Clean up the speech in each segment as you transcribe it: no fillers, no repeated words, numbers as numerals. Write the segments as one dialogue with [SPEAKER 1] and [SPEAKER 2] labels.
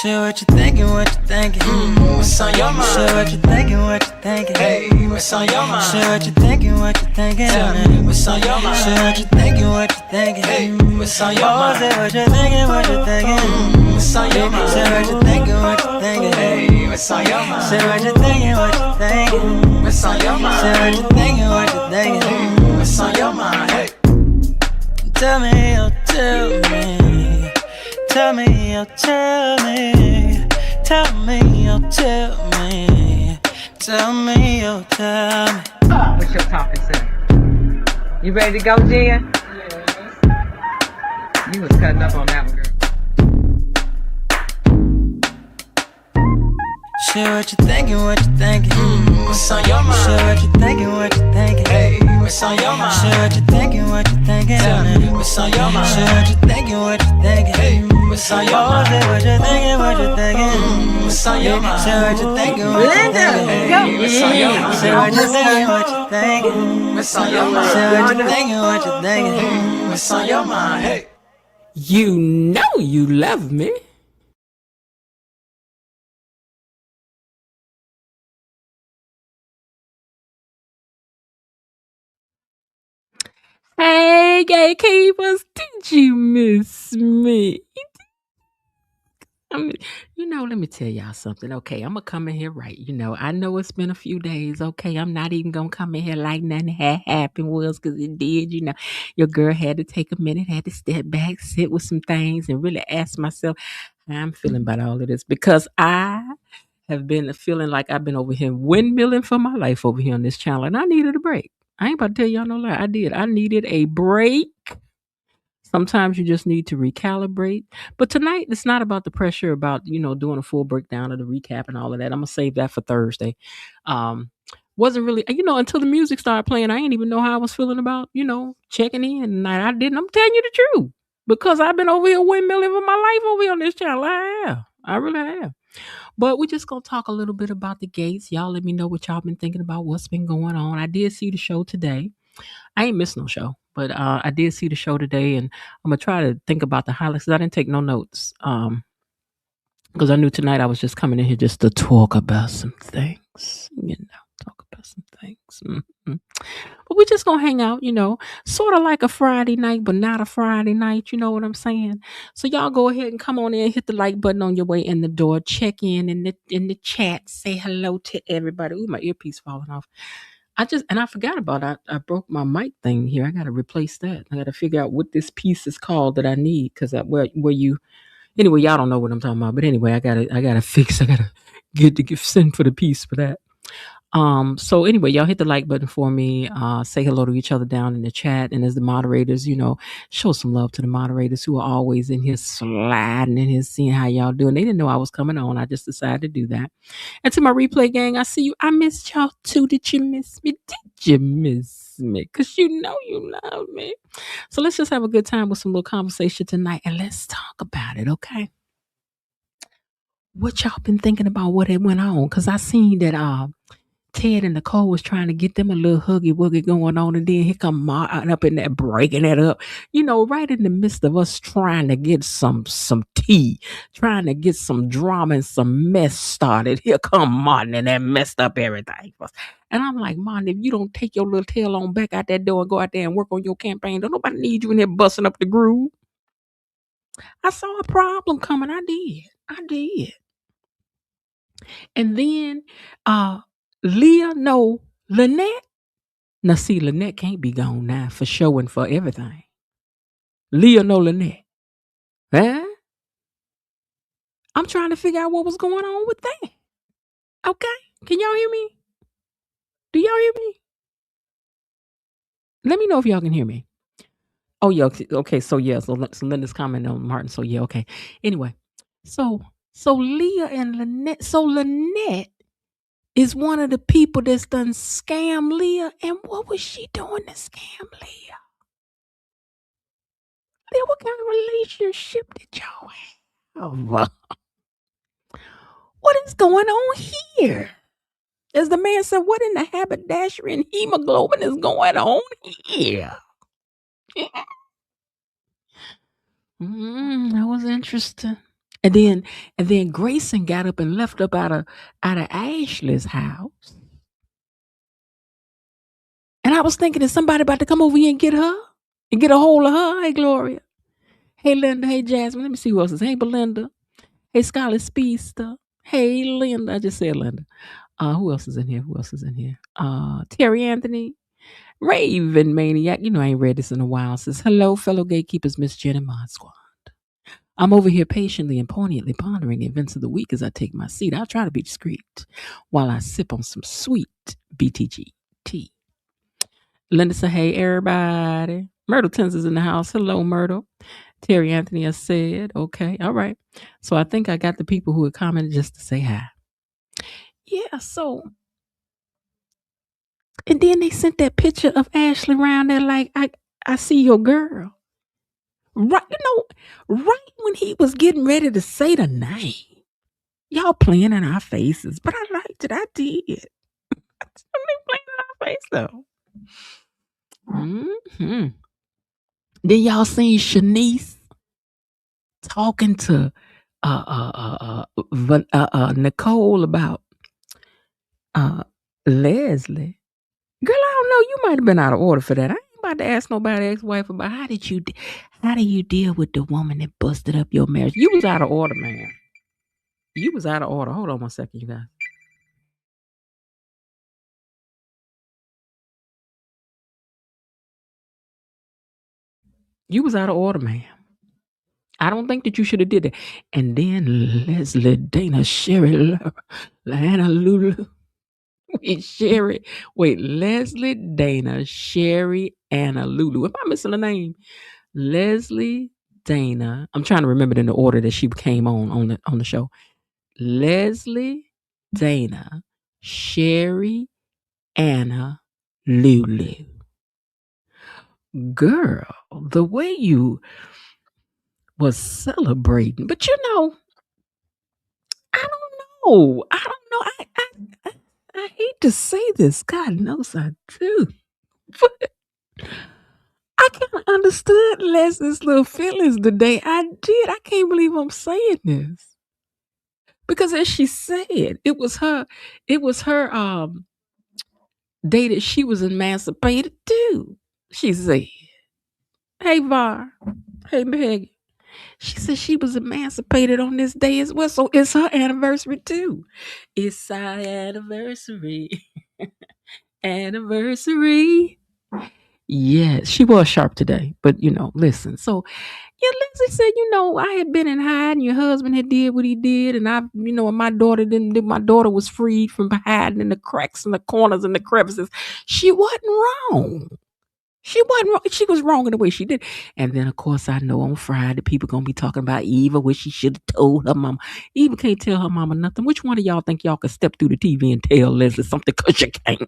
[SPEAKER 1] Shit, what you thinking, what you thinking?
[SPEAKER 2] What's on your mind?
[SPEAKER 1] Shit, what you thinking, what you thinking?
[SPEAKER 2] Hey, what's on your mind?
[SPEAKER 1] Shit, what you thinking, what you thinking?
[SPEAKER 2] Tell me, what's on your mind?
[SPEAKER 1] Shit, what you thinking, what you thinking?
[SPEAKER 2] Hey, what's on your
[SPEAKER 1] Oh,
[SPEAKER 2] mind?
[SPEAKER 1] say what you thinking, what you thinking?
[SPEAKER 2] What's on your mind?
[SPEAKER 1] Say what you thinking, what you thinking?
[SPEAKER 2] Hey, what's on your mind?
[SPEAKER 1] Say what you thinking, what you thinking?
[SPEAKER 2] What's on your mind?
[SPEAKER 1] Say what you thinking, what you thinking?
[SPEAKER 2] What's on your mind? Hey,
[SPEAKER 1] Tell me, oh, tell me. Tell me, oh, tell me. Tell me, oh, tell me. Tell me, oh, tell me.
[SPEAKER 3] What's your topic, sir? You ready to go, Jen? You was cutting up on that one, girl.
[SPEAKER 1] Shit, what you thinking, what you thinking?
[SPEAKER 2] what's on your
[SPEAKER 1] Shit,
[SPEAKER 2] mind?
[SPEAKER 1] what you thinking, what you thinking?
[SPEAKER 2] Hey, what's on your
[SPEAKER 1] Shit,
[SPEAKER 2] mind?
[SPEAKER 1] what you thinking, what you thinking?
[SPEAKER 2] Tell me, what's on your
[SPEAKER 1] Shit,
[SPEAKER 2] mind?
[SPEAKER 1] what you thinking, what you thinking?
[SPEAKER 2] Hey, what's on your
[SPEAKER 1] Oh, say
[SPEAKER 2] mind?
[SPEAKER 1] what you thinking, what you thinking?
[SPEAKER 2] What's on your mind?
[SPEAKER 1] Say what you thinking, what you
[SPEAKER 3] Linda,
[SPEAKER 1] thinking?
[SPEAKER 2] Hey, what's on your mind?
[SPEAKER 1] Say what you thinking, what you thinking?
[SPEAKER 2] What's on your
[SPEAKER 1] Say
[SPEAKER 2] mind?
[SPEAKER 1] what you thinking, what you thinking?
[SPEAKER 2] What's on your mind? Hey.
[SPEAKER 4] You know you love me. Hey, gatekeepers, did you miss me? Let me tell y'all something. Okay, I'm going to come in here right. I know it's been a few days. Okay, I'm not even going to come in here like nothing had happened was because it did. Your girl had to take a minute, had to step back, sit with some things and really ask myself how I'm feeling about all of this because I have been feeling like I've been over here windmilling for my life over here on this channel and I needed a break. I ain't about to tell y'all no lie. I did. I needed a break. Sometimes you just need to recalibrate. But tonight, it's not about the pressure about, doing a full breakdown of the recap and all of that. I'm going to save that for Thursday. Wasn't really, until the music started playing, I didn't even know how I was feeling about, checking in. And I didn't. I'm telling you the truth. Because I've been over here windmilling for my life over here on this channel. I have. I really have. But we're just going to talk a little bit about the gates. Y'all let me know what y'all been thinking about, what's been going on. I did see the show today. I ain't missed no show, but I did see the show today, and I'm gonna try to think about the highlights. 'Cause I didn't take no notes because I knew tonight I was just coming in here just to talk about some things, talk about some things. But we're just gonna hang out, sort of like a Friday night, but not a Friday night. You know what I'm saying? So y'all go ahead and come on in, hit the like button on your way in the door, check in the chat, say hello to everybody. Ooh, my earpiece falling off. I forgot about it. I broke my mic thing here. I got to replace that. I got to figure out what this piece is called that I need because anyway, y'all don't know what I'm talking about. But anyway, I gotta fix. I gotta send for the piece for that. So anyway, y'all hit the like button for me. Say hello to each other down in the chat, and as the moderators, show some love to the moderators who are always in here sliding in here, seeing how y'all doing. They didn't know I was coming on. I just decided to do that. And to my replay gang, I see you. I missed y'all too. Did you miss me? Did you miss me? Because you know you love me. So let's just have a good time with some little conversation tonight, and let's talk about it, okay? What y'all been thinking about what it went on? Because I seen that Ted and Nicole was trying to get them a little huggy wuggy going on, and then here come Martin up in there breaking it up. Right in the midst of us trying to get some tea, trying to get some drama and some mess started. Here come Martin and that messed up everything. And I'm like, Martin, if you don't take your little tail on back out that door and go out there and work on your campaign, don't nobody need you in there busting up the groove. I saw a problem coming. I did. And then Leah know Lynette. Now see, Lynette can't be gone now for showing for everything. Leah know Lynette. Huh? I'm trying to figure out what was going on with that. Okay. Can y'all hear me? Do y'all hear me? Let me know if y'all can hear me. Oh, yeah. Okay. So, yeah. So Linda's commenting on Martin. So, yeah. Okay. Anyway. So Leah and Lynette. So, Lynette is one of the people that's done scam Leah. And what was she doing to scam Leah? Leah, what kind of relationship did y'all have? What is going on here? As the man said, what in the haberdashery and hemoglobin is going on here? That was interesting. And then Grayson got up and left up out of Ashley's house. And I was thinking, is somebody about to come over here and get her? And get a hold of her? Hey, Gloria. Hey, Linda. Hey, Jasmine. Let me see who else is. Hey, Belinda. Hey, Scarlet Speedster. Hey, Linda. I just said Linda. Who else is in here? Terry Anthony. Raven Maniac. You know I ain't read this in a while. Says, hello, fellow gatekeepers, Miss Jenny Mod Squad. I'm over here patiently and poignantly pondering the events of the week as I take my seat. I'll try to be discreet while I sip on some sweet BTG tea. Linda said, hey, everybody. Myrtle Tins is in the house. Hello, Myrtle. Terry Anthony has said, okay, all right. So I think I got the people who had commented just to say hi. Yeah, so. And then they sent that picture of Ashley around there like, I see your girl. Right, right when he was getting ready to say the name. Y'all playing in our faces, but I liked it. I did. They playing in our face though. Mm-hmm. Then y'all seen Shanice talking to Nicole about Leslie. Girl, I don't know. You might have been out of order for that. I ain't about to ask nobody ex-wife about how do you deal with the woman that busted up your marriage? You was out of order, man. You was out of order. Hold on 1 second, you guys. You was out of order, ma'am. I don't think that you should have did that. And then Leslie, Dana, Sherry, Lana, Lulu. Leslie, Dana, Sherry, Anna, Lulu. Am I missing a name? Leslie, Dana. I'm trying to remember it in the order that she came on the show. Leslie, Dana, Sherry, Anna, Lulu. Girl, the way you was celebrating, but I don't know. I hate to say this. God knows I do. But I kind of understood Leslie's little feelings the day I did. I can't believe I'm saying this. Because as she said, it was her day that she was emancipated too. She said, hey, Var. Hey, Peggy. She said she was emancipated on this day as well. So it's her anniversary too. It's our anniversary. Anniversary. Yes, she was sharp today. But, listen. So, yeah, Lindsay said, I had been in hiding. Your husband had did what he did. And my daughter didn't do. My daughter was freed from hiding in the cracks and the corners and the crevices. She wasn't wrong. She wasn't wrong. She was wrong in the way she did. And then, of course, I know on Friday, people going to be talking about Eva, what she should have told her mama. Eva can't tell her mama nothing. Which one of y'all think y'all could step through the TV and tell Leslie something because you can't?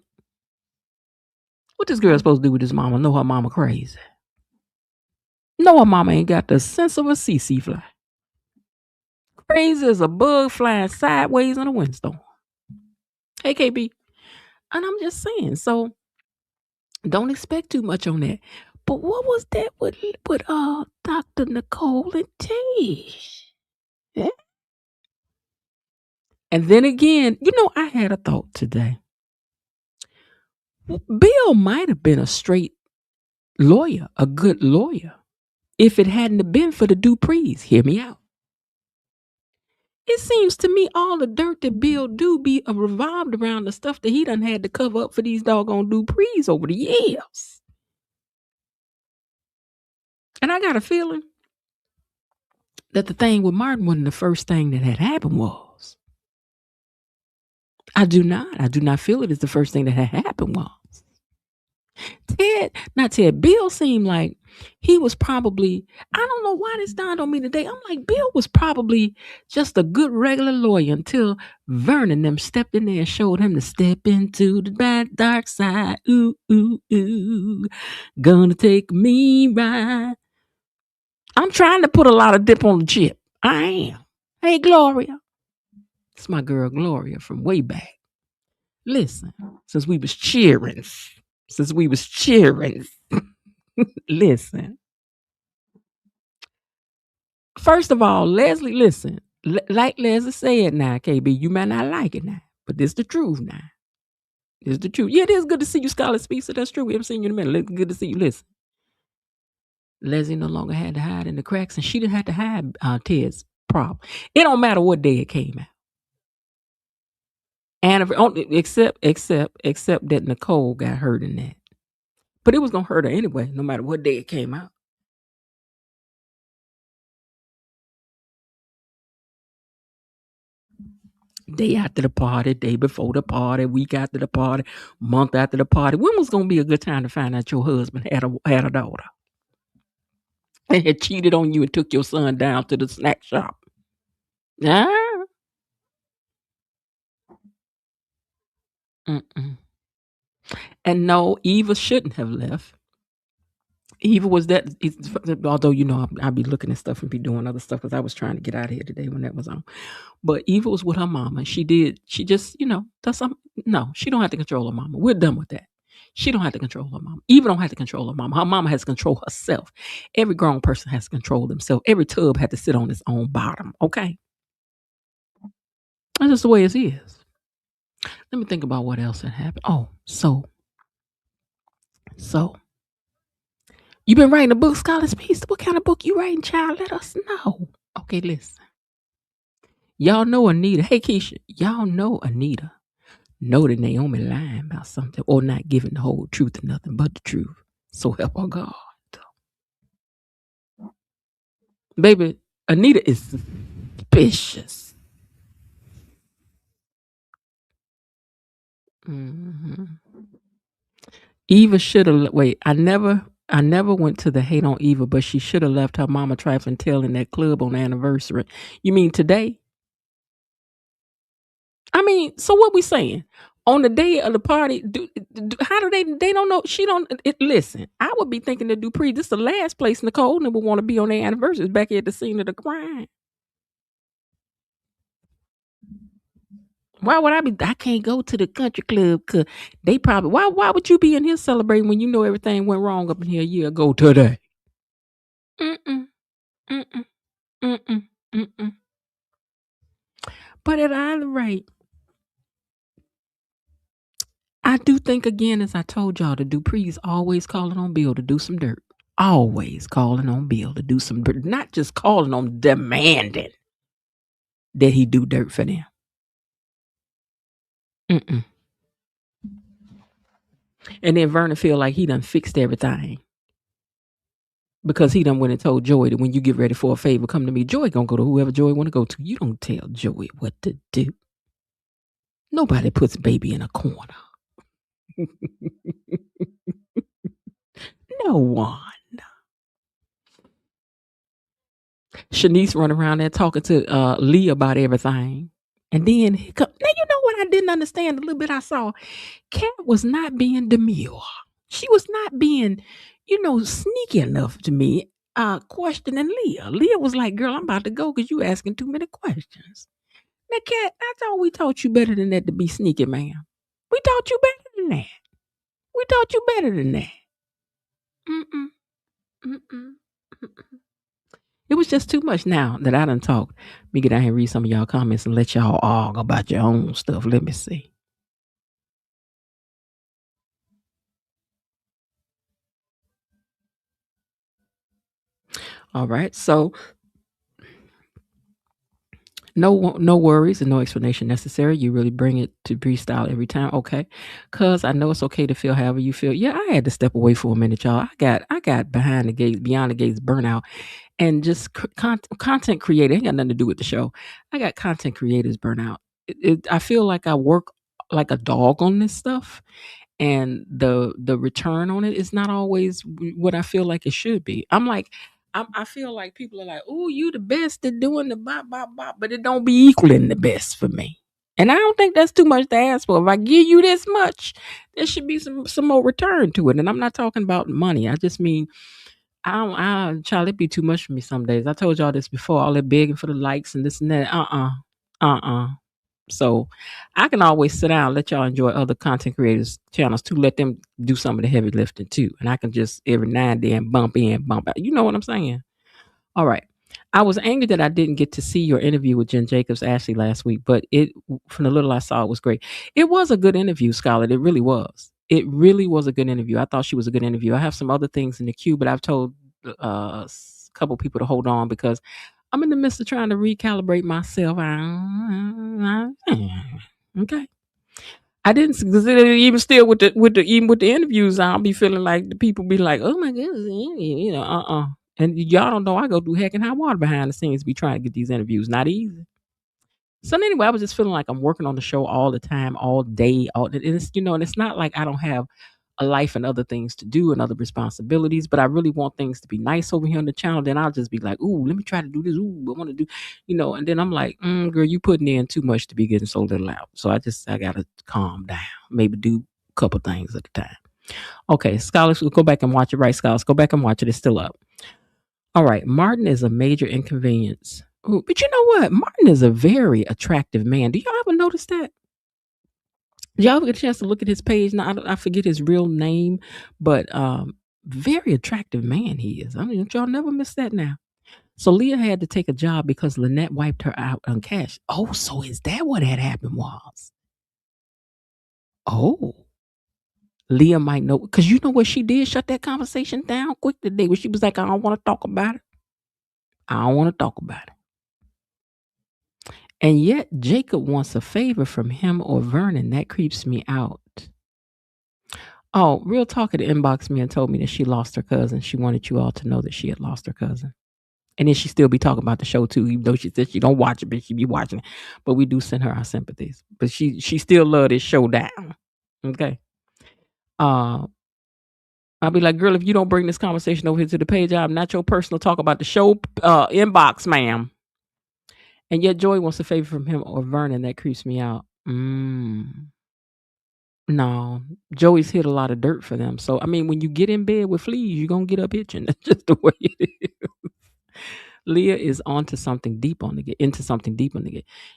[SPEAKER 4] What this girl supposed to do with this mama? Know her mama crazy. Know her mama ain't got the sense of a CC fly. Crazy as a bug flying sideways in a windstorm. Hey, KB. And I'm just saying, so don't expect too much on that. But what was that with Dr. Nicole and Tish? Yeah. And then again, I had a thought today. Bill might have been a straight lawyer, a good lawyer, if it hadn't have been for the Duprees. Hear me out. It seems to me all the dirt that Bill do be revolved around the stuff that he done had to cover up for these doggone Duprees over the years. And I got a feeling that the thing with Martin wasn't the first thing that had happened was. I do not feel it is the first thing that had happened was. Bill seemed like he was probably, I don't know why this dawned on me today. I'm like, Bill was probably just a good regular lawyer until Vernon them stepped in there and showed him to step into the bad dark side. Ooh, ooh, ooh. Gonna take me right. I'm trying to put a lot of dip on the chip. I am. Hey, Gloria. It's my girl Gloria from way back. Listen, since we was cheering. Listen. First of all, Leslie, listen. Like Leslie said now, KB, you might not like it now, but this the truth now. This the truth. Yeah, it is good to see you, Scarlet Speedster. That's true. We haven't seen you in a minute. Good to see you. Listen, Leslie no longer had to hide in the cracks, and she didn't have to hide Ted's problem. It don't matter what day it came out. And except that Nicole got hurt in that. But it was gonna hurt her anyway, no matter what day it came out. Day after the party, day before the party, week after the party, month after the party. When was gonna be a good time to find out your husband had a daughter and had cheated on you and took your son down to the snack shop? Ah. Mm-mm. And no, Eva shouldn't have left. Eva was that. Although I'd be looking at stuff and be doing other stuff because I was trying to get out of here today when that was on. But Eva was with her mama. She just does something. No, she don't have to control her mama. We're done with that. She don't have to control her mama. Eva don't have to control her mama. Her mama has to control herself. Every grown person has to control themselves. Every tub had to sit on its own bottom. Okay, that's just the way it is. Let me think about what else had happened. Oh, so you been writing a book, Scarlet Speedster? What kind of book you writing, child? Let us know. Okay, listen. Y'all know Anita. Hey, Keisha. Y'all know Anita. Know that Naomi lying about something or not giving the whole truth and nothing but the truth. So help her God. Baby, Anita is suspicious. Mm-hmm. Eva should have wait. I never went to the hate on Eva, but she should have left her mama trifling tail in that club on the anniversary. You mean today? I mean, so what we saying? On the day of the party, how do they don't know? She don't listen. I would be thinking to Dupree, this is the last place Nicole would want to be on their anniversaries back at the scene of the crime. Why would I can't go to the country club because they probably why would you be in here celebrating when you know everything went wrong up in here a year ago today? Mm-mm. Mm-mm. Mm-mm. Mm-mm. But at either rate, I do think again, as I told y'all, the Dupree's always calling on Bill to do some dirt. Always calling on Bill to do some dirt. Not just calling on, demanding that he do dirt for them. Mm-mm. And then Vernon feel like he done fixed everything. Because he done went and told Joey that when you get ready for a favor, come to me. Joey gonna go to whoever Joey want to go to. You don't tell Joey what to do. Nobody puts baby in a corner. No one. Shanice run around there talking to Lee about everything. And then now you know what I didn't understand a little bit I saw? Kat was not being demure. She was not being, sneaky enough to me, questioning Leah. Leah was like, girl, I'm about to go because you asking too many questions. Now, Kat, I thought we taught you better than that to be sneaky, ma'am. We taught you better than that. We taught you better than that. Mm-mm. Mm-mm. Mm-mm. It was just too much. Now that I done talked, let me get out here and read some of y'all comments and let y'all argue about your own stuff. Let me see. All right. So no worries and no explanation necessary. You really bring it to Bree style every time. Okay. Cause I know it's okay to feel however you feel. Yeah, I had to step away for a minute, y'all. I got behind the gates, beyond the gates burnout. And just content creator ain't got nothing to do with the show. I got content creators burnout. I feel like I work like a dog on this stuff, and the return on it is not always what I feel like it should be. I feel like people are like, "Oh, you the best at doing the bop bop bop," but it don't be equaling the best for me. And I don't think that's too much to ask for. If I give you this much, there should be some more return to it. And I'm not talking about money. I just mean child, it'd be too much for me some days. I told y'all this before, all that begging for the likes and this and that. So I can always sit down, let y'all enjoy other content creators' channels too. Let them do some of the heavy lifting too. And I can just every now and then bump in, bump out. You know what I'm saying? All right. I was angry that I didn't get to see your interview with Jen Jacobs Ashley last week, but it from the little I saw, it was great. It was a good interview, Scarlett. It really was. It really was a good interview. I thought she was a good interview. I have some other things in the queue, but I've told a couple people to hold on because I'm in the midst of trying to recalibrate myself. Okay. I didn't even still with the interviews. I'll be feeling like the people be like, "Oh my goodness," and y'all don't know I go through heck and high water behind the scenes. Be trying to get these interviews, not easy. So anyway, I was just feeling like I'm working on the show all the time, all day, and it's and it's not like I don't have a life and other things to do and other responsibilities, but I really want things to be nice over here on the channel. Then I'll just be like, "Ooh, let me try to do this. Ooh, I want to do," and then I'm like, "Girl, you putting in too much to be getting so little out." So I gotta calm down, maybe do a couple things at a time. Okay, scholars, we'll go back and watch it. Right, scholars, go back and watch it. It's still up. All right, Martin is a major inconvenience. Ooh, but you know what? Martin is a very attractive man. Do y'all ever notice that? Did y'all get a chance to look at his page? Now I forget his real name, but very attractive man he is. I mean, y'all never miss that now. So Leah had to take a job because Lynette wiped her out on cash. Oh, so is that what had happened was? Oh. Leah might know, because you know what she did? Shut that conversation down quick today when she was like, I don't want to talk about it. I don't want to talk about it. And yet Jacob wants a favor from him or Vernon. That creeps me out. Oh, Real Talk had inboxed me and told me that she lost her cousin. She wanted you all to know that she had lost her cousin. And then she still be talking about the show too, even though she said she don't watch it, but she be watching it. But we do send her our sympathies. But she still love this show down. Okay. I'll be like, girl, if you don't bring this conversation over here to the page, I'm not your personal talk about the show inbox, ma'am. And yet Joy wants a favor from him or Vernon. That creeps me out. No, Joey's hit a lot of dirt for them. So, I mean, when you get in bed with fleas, you're going to get up itching. That's just the way it is. Leah is into something deep on the get.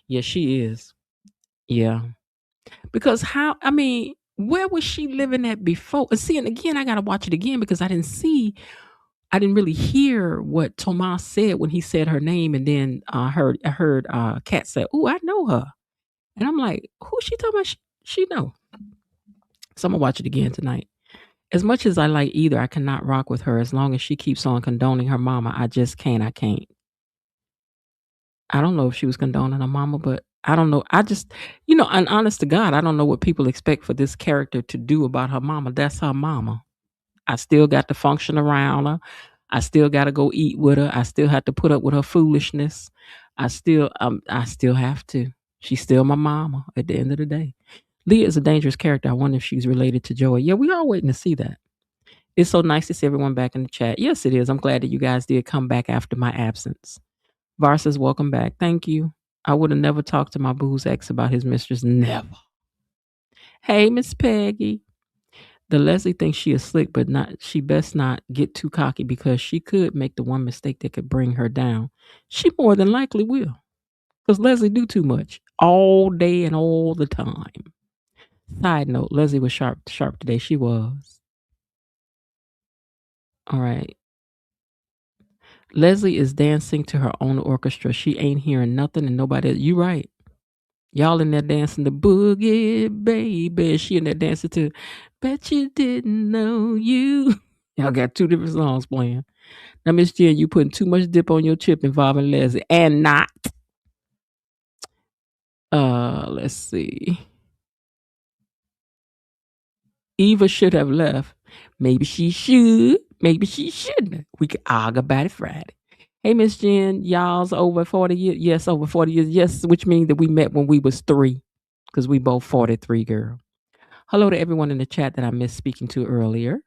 [SPEAKER 4] Yeah, she is. Yeah. Because where was she living at before? And again, I got to watch it again because I didn't really hear what Tomas said when he said her name. And then I heard Kat say, "Oh, I know her." And I'm like, who she talking about? She know. So I'm going to watch it again tonight. As much as I like either, I cannot rock with her as long as she keeps on condoning her mama. I just can't. I can't. I don't know if she was condoning her mama, but I don't know. I just, and honest to God, I don't know what people expect for this character to do about her mama. That's her mama. I still got to function around her. I still got to go eat with her. I still have to put up with her foolishness. I still have to. She's still my mama at the end of the day. Leah is a dangerous character. I wonder if she's related to Joey. Yeah, we are waiting to see that. It's so nice to see everyone back in the chat. Yes, it is. I'm glad that you guys did come back after my absence. Var says, welcome back. Thank you. I would have never talked to my boo's ex about his mistress. Never. Hey, Miss Peggy. The Leslie thinks she is slick, but she best not get too cocky because she could make the one mistake that could bring her down. She more than likely will. Because Leslie do too much all day and all the time. Side note, Leslie was sharp today. She was. All right. Leslie is dancing to her own orchestra. She ain't hearing nothing and nobody else. You right. Y'all in there dancing the boogie, baby. She in there dancing to Bet You Didn't Know You. Y'all got two different songs playing. Now, Miss Jen, you putting too much dip on your chip involving Leslie. And not. Let's see. Eva should have left. Maybe she should. Maybe she shouldn't. We could argue about it Friday. Hey, Miss Jen, y'all's over 40 years. Yes, over 40 years. Yes, which means that we met when we was 3. Because we both 43, girl. Hello to everyone in the chat that I missed speaking to earlier.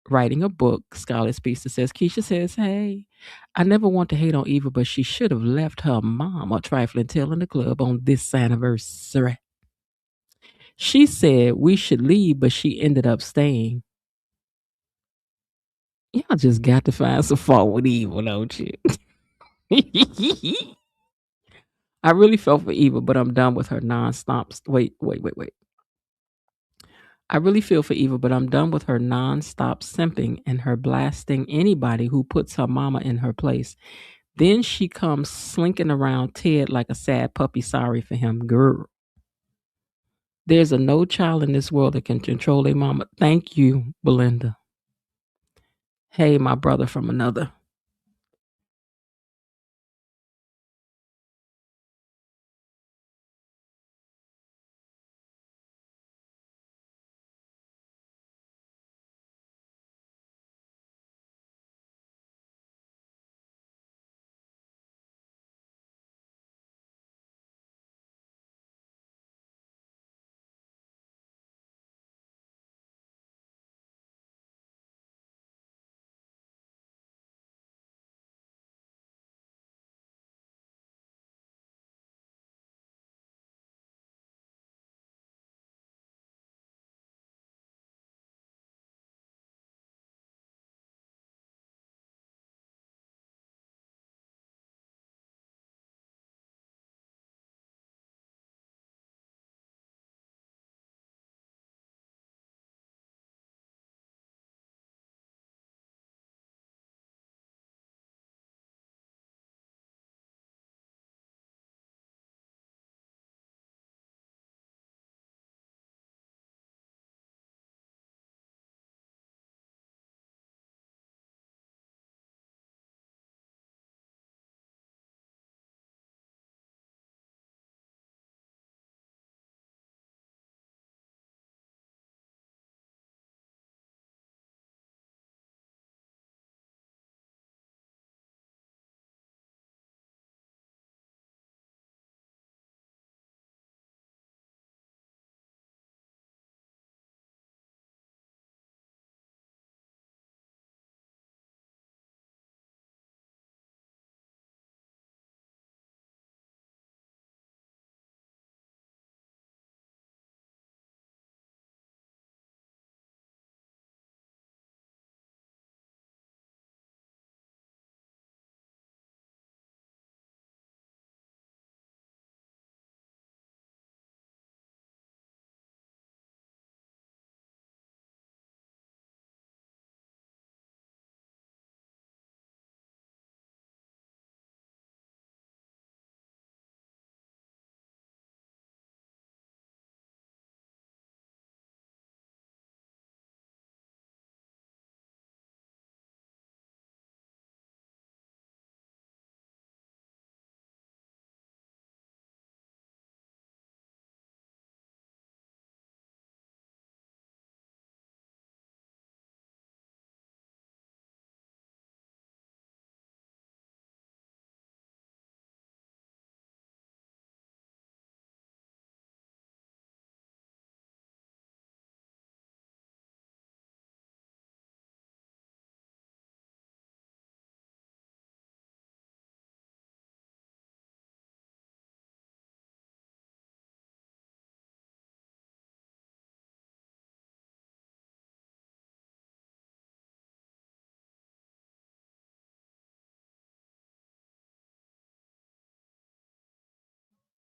[SPEAKER 4] Writing a book, Scarlett Speedster says. Keisha says, hey, I never want to hate on Eva, but she should have left her mom a trifling tale in the club on this anniversary. She said we should leave, but she ended up staying. Y'all just got to find some fault with Eva, don't you? I really felt for Eva, but I'm done with her nonstop. Wait. I really feel for Eva, but I'm done with her nonstop simping and her blasting anybody who puts her mama in her place. Then she comes slinking around Ted like a sad puppy sorry for him. Girl. There's a no child in this world that can control their mama. Thank you, Belinda. Hey, my brother from another.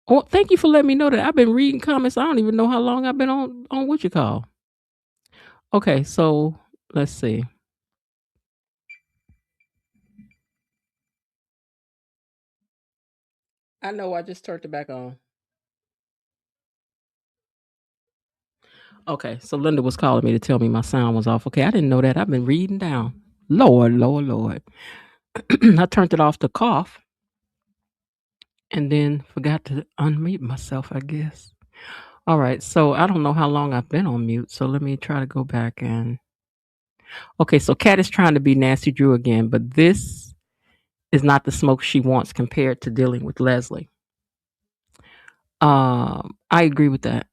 [SPEAKER 4] Oh, thank you for letting me know that. I've been reading comments. I don't even know how long I've been on what you call. Okay, so let's see. I know I just turned it back on. Okay, so Linda was calling me to tell me my sound was off. Okay, I didn't know that. I've been reading down. Lord, Lord, Lord. I turned it off to cough and then forgot to unmute myself, I guess. All right, so I don't know how long I've been on mute, so let me try to go back and. Okay, so Kat is trying to be Nancy Drew again, but this is not the smoke she wants compared to dealing with Leslie. I agree with that.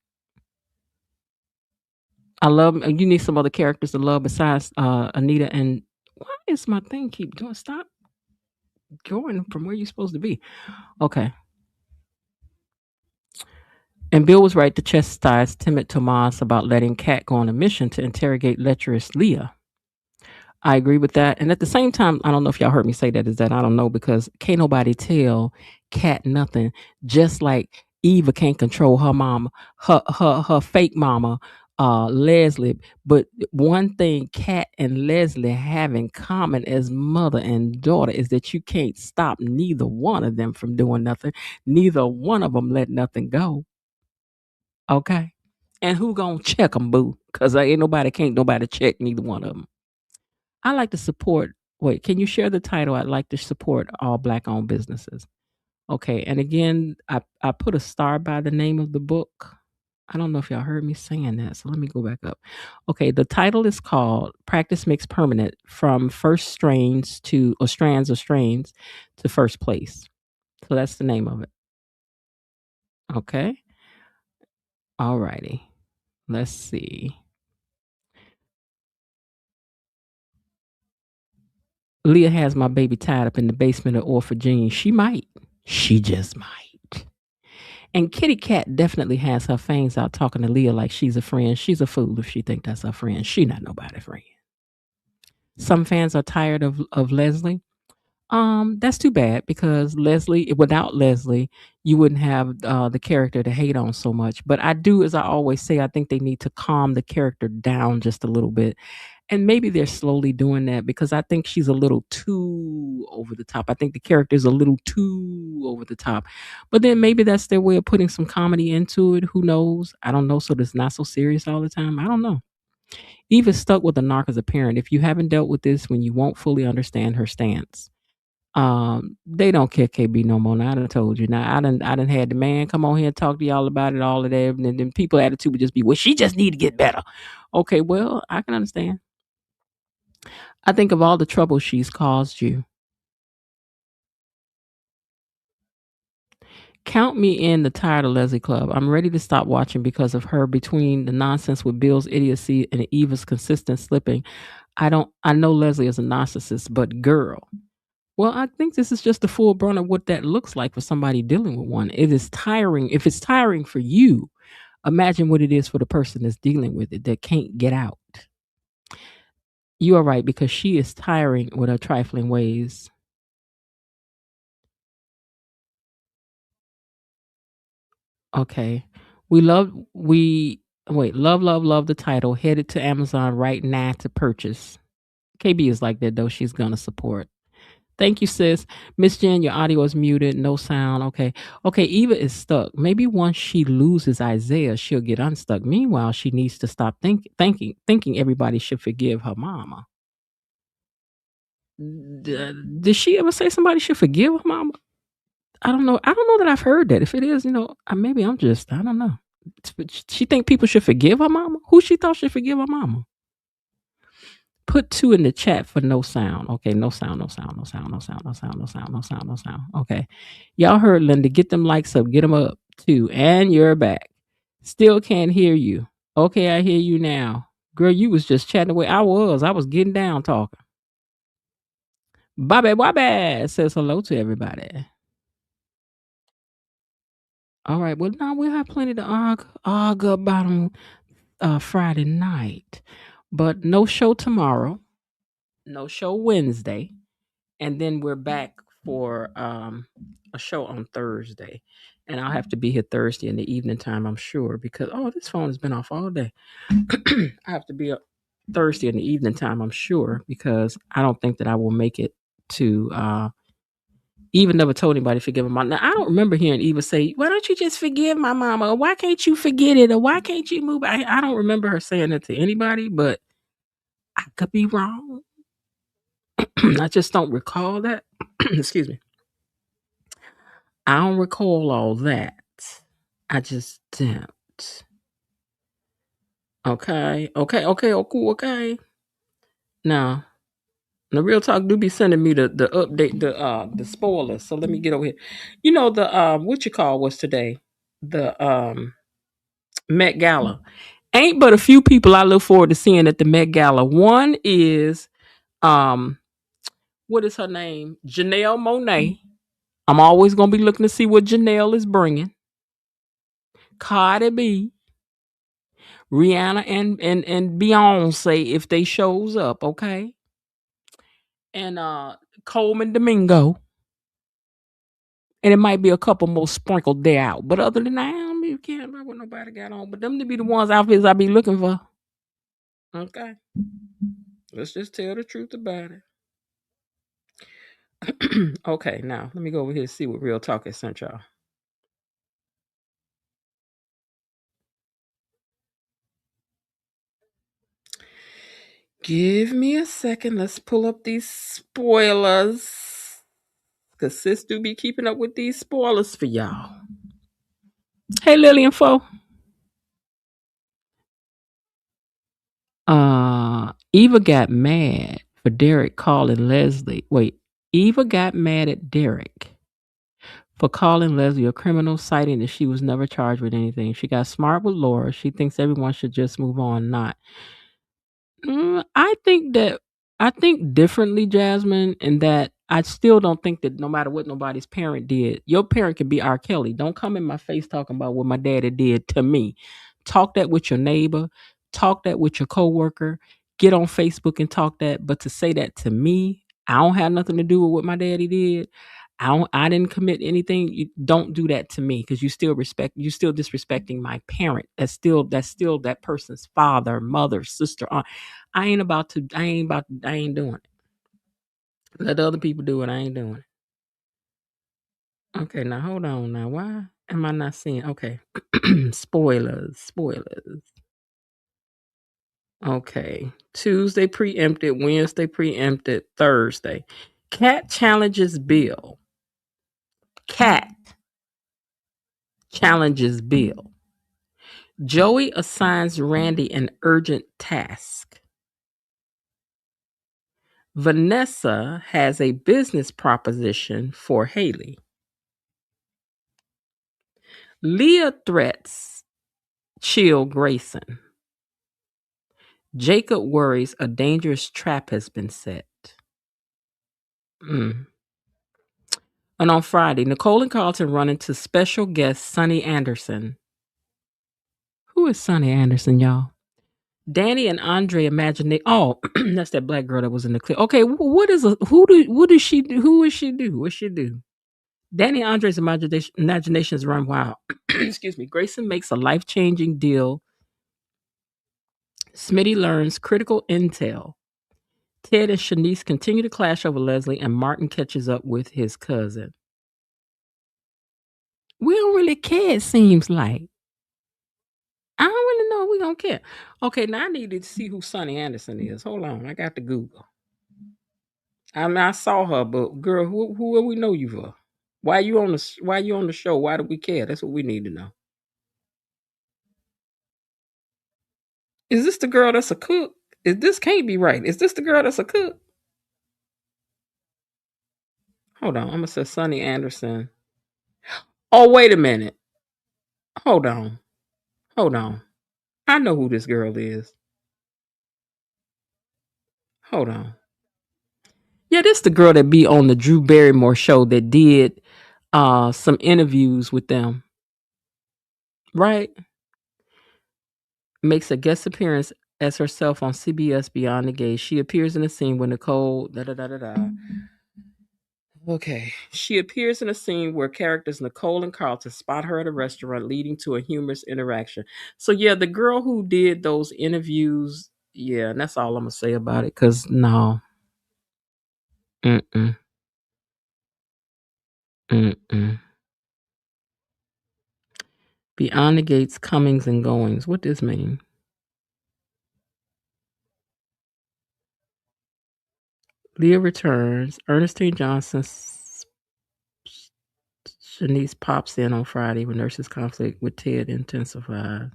[SPEAKER 4] I love you need some other characters to love besides Anita. And why is my thing keep doing? Stop going from where you're supposed to be. Okay. And Bill was right to chastise timid Tomas about letting Kat go on a mission to interrogate lecherous Leah. I agree with that. And at the same time, I don't know if y'all heard me say that, is that I don't know, because can't nobody tell Kat nothing. Just like Eva can't control her mama, her fake mama, Leslie. But one thing Kat and Leslie have in common as mother and daughter is that you can't stop neither one of them from doing nothing. Neither one of them let nothing go. Okay. And who gonna check them, boo? Because can't nobody check neither one of them. I like to support. Wait, can you share the title? I'd like to support all black owned businesses. Okay. And again, I put a star by the name of the book. I don't know if y'all heard me saying that, so let me go back up. Okay, the title is called Practice Makes Permanent from First Strains to or Strands or Strains to First Place. So that's the name of it. Okay. All righty. Let's see. Leah has my baby tied up in the basement of Orpha Jean. She might. She just might. And Kitty Cat definitely has her fangs out talking to Leah like she's a friend. She's a fool if she think that's her friend. She not nobody's friend. Some fans are tired of Leslie. That's too bad because without Leslie, you wouldn't have the character to hate on so much. But I do, as I always say, I think they need to calm the character down just a little bit. And maybe they're slowly doing that because I think she's a little too over the top. I think the character is a little too over the top. But then maybe that's their way of putting some comedy into it. Who knows? I don't know. So it's not so serious all the time. I don't know. Eva's stuck with a narc as a parent. If you haven't dealt with this when you won't fully understand her stance. They don't care KB no more. Now I done told you. Now I done had the man come on here and talk to y'all about it all of that. And then people attitude would just be, well, she just need to get better. Okay, well, I can understand. I think of all the trouble she's caused you. Count me in the Tired of Leslie Club. I'm ready to stop watching because of her between the nonsense with Bill's idiocy and Eva's consistent slipping. I know Leslie is a narcissist, but girl. Well, I think this is just a full burn of what that looks like for somebody dealing with one. It is tiring. If it's tiring for you, imagine what it is for the person that's dealing with it that can't get out. You are right because she is tiring with her trifling ways. Okay. Love the title. Headed to Amazon right now to purchase. KB is like that though. She's gonna support. Thank you, sis. Miss Jen, your audio is muted. No sound. Okay. Okay, Eva is stuck. Maybe once she loses Isaiah, she'll get unstuck. Meanwhile, she needs to stop thinking everybody should forgive her mama. Did she ever say somebody should forgive her mama? I don't know. I don't know that I've heard that. If it is, maybe I don't know. She think people should forgive her mama? Who she thought should forgive her mama? Put 2 in the chat for no sound. Okay, no sound. Okay. Y'all heard Linda. Get them likes up. Get them up too. And you're back. Still can't hear you. Okay, I hear you now. Girl, you was just chatting away. I was getting down talking. Bobby says hello to everybody. All right. Well, now we'll have plenty to argue about on Friday night. But no show tomorrow. No show Wednesday. And then we're back for a show on Thursday. And I'll have to be here Thursday in the evening time, I'm sure, because this phone has been off all day. I have to be up Thursday in the evening time, I'm sure, because I don't think that I will make it to Eva never told anybody to forgive her mom. Now, I don't remember hearing Eva say, why don't you just forgive my mama? Or why can't you forget it? Or why can't you move? I don't remember her saying that to anybody, but I could be wrong. I just don't recall that. Excuse me. I don't recall all that. I just don't. Okay. Okay. Now, the real talk do be sending me the update, the spoilers. So let me get over here. The what you call was today? The Met Gala. Ain't but a few people I look forward to seeing at the Met Gala. One is what is her name? Janelle Monáe. I'm always gonna be looking to see what Janelle is bringing. Cardi B, Rihanna, and Beyonce if they shows up, okay? And Coleman Domingo. And it might be a couple more sprinkled there out. But other than that, I don't be caring about what nobody got on. But them to be the ones outfits I be looking for. Okay. Let's just tell the truth about it. Okay, now let me go over here and see what Real Talk has sent y'all. Give me a second. Let's pull up these spoilers. Because sis do be keeping up with these spoilers for y'all. Hey, Lillian Fo. Eva got mad for Derek calling Leslie. Wait, Eva got mad at Derek for calling Leslie a criminal, citing that she was never charged with anything. She got smart with Laura. She thinks everyone should just move on, not. I think differently, Jasmine, in that I still don't think that no matter what nobody's parent did, your parent could be R. Kelly. Don't come in my face talking about what my daddy did to me. Talk that with your neighbor, talk that with your coworker, get on Facebook and talk that. But to say that to me, I don't have nothing to do with what my daddy did. I didn't commit anything. You don't do that to me because you still disrespecting my parent. That's still that person's father, mother, sister, aunt. I ain't doing it. Let other people do it. I ain't doing it. Okay, now hold on. Now why am I not seeing? Okay, spoilers. Okay, Tuesday preempted, Wednesday preempted, Thursday. Cat challenges Bill. Cat challenges Bill. Joey assigns Randy an urgent task. Vanessa has a business proposition for Haley. Leah threats chill Grayson. Jacob worries a dangerous trap has been set. And on Friday, Nicole and Carlton run into special guest Sonny Anderson. Who is Sonny Anderson, y'all? Danny and Andre imagine that's that black girl that was in the clip. Okay, what does she do? Who is she do? What she do? Danny and Andre's imaginations run wild. Excuse me. Grayson makes a life-changing deal. Smitty learns critical intel. Ted and Shanice continue to clash over Leslie, and Martin catches up with his cousin. We don't really care, it seems like. I don't really know if we don't care. Okay, now I need to see who Sonny Anderson is. Hold on, I got to Google. I mean, I saw her, but girl, who will we know you for? Why you on the show? Why do we care? That's what we need to know. Is this the girl that's a cook? This can't be right. Is this the girl that's a cook? Hold on, I'm gonna say Sonny Anderson. Oh, wait a minute. Hold on. I know who this girl is. Hold on. Yeah, this the girl that be on the Drew Barrymore show that did some interviews with them. Right? Makes a guest appearance as herself on CBS Beyond the Gate. She appears in a scene with Nicole. Okay. She appears in a scene where characters Nicole and Carlton spot her at a restaurant, leading to a humorous interaction. So yeah, the girl who did those interviews, yeah, and that's all I'm gonna say about it. Cause no. Mm-mm. Beyond the Gates comings and goings. What does this mean? Leah returns. Ernestine Johnson, Shanice pops in on Friday when nurses' conflict with Ted intensifies.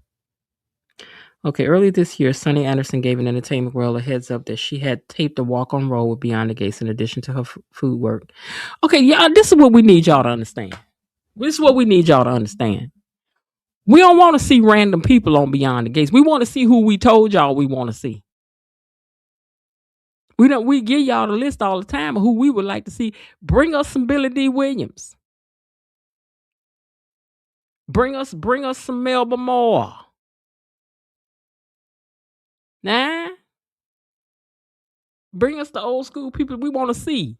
[SPEAKER 4] Okay, early this year, Sonny Anderson gave an entertainment world a heads up that she had taped a walk-on role with Beyond the Gates in addition to her food work. Okay, y'all, this is what we need y'all to understand. We don't want to see random people on Beyond the Gates. We want to see who we told y'all we want to see. We give y'all the list all the time of who we would like to see. Bring us some Billy D. Williams. Bring us some Melba Moore. Nah. Bring us the old school people we want to see.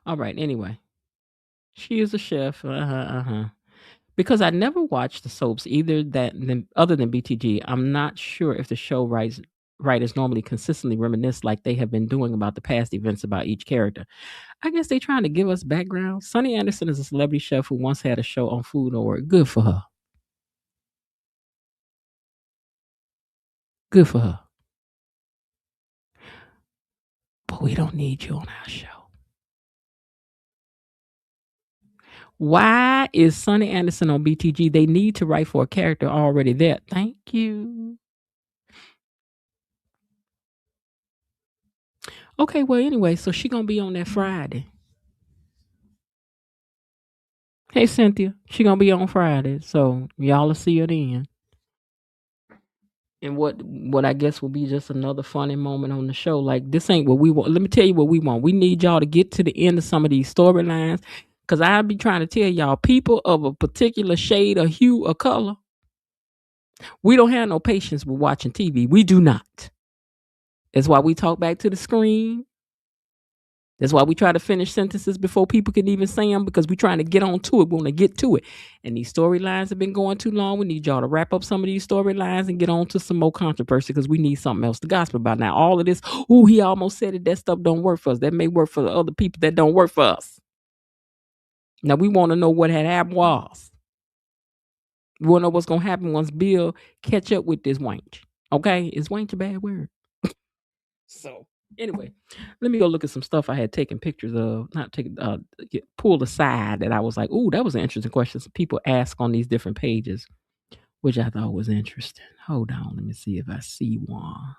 [SPEAKER 4] All right. Anyway, she is a chef. Because I never watched the soaps either other than BTG. I'm not sure if the show writers normally consistently reminisce like they have been doing about the past events about each character. I guess they're trying to give us background. Sunny Anderson is a celebrity chef who once had a show on Food Network. Good for her. Good for her. But we don't need you on our show. Why is Sunny Anderson on BTG? They need to write for a character already there. Thank you. Okay, well, anyway, so she gonna be on that Friday. Hey, Cynthia, she gonna be on Friday, so y'all will see her then. And what I guess will be just another funny moment on the show. Like, this ain't what we want. Let me tell you what we want. We need y'all to get to the end of some of these storylines, because I be trying to tell y'all, people of a particular shade or hue or color, we don't have no patience with watching TV. We do not. That's why we talk back to the screen. That's why we try to finish sentences before people can even say them, because we're trying to get on to it. We want to get to it. And these storylines have been going too long. We need y'all to wrap up some of these storylines and get on to some more controversy, because we need something else to gossip about. Now, all of this, he almost said it, that stuff don't work for us. That may work for the other people that don't work for us. Now, we want to know what had happened was. We want to know what's going to happen once Bill catch up with this wench. Okay? Is wench a bad word? So, anyway, let me go look at some stuff I had taken pictures of, pulled aside, that I was like, ooh, that was an interesting question. Some people ask on these different pages, which I thought was interesting. Hold on, let me see if I see one.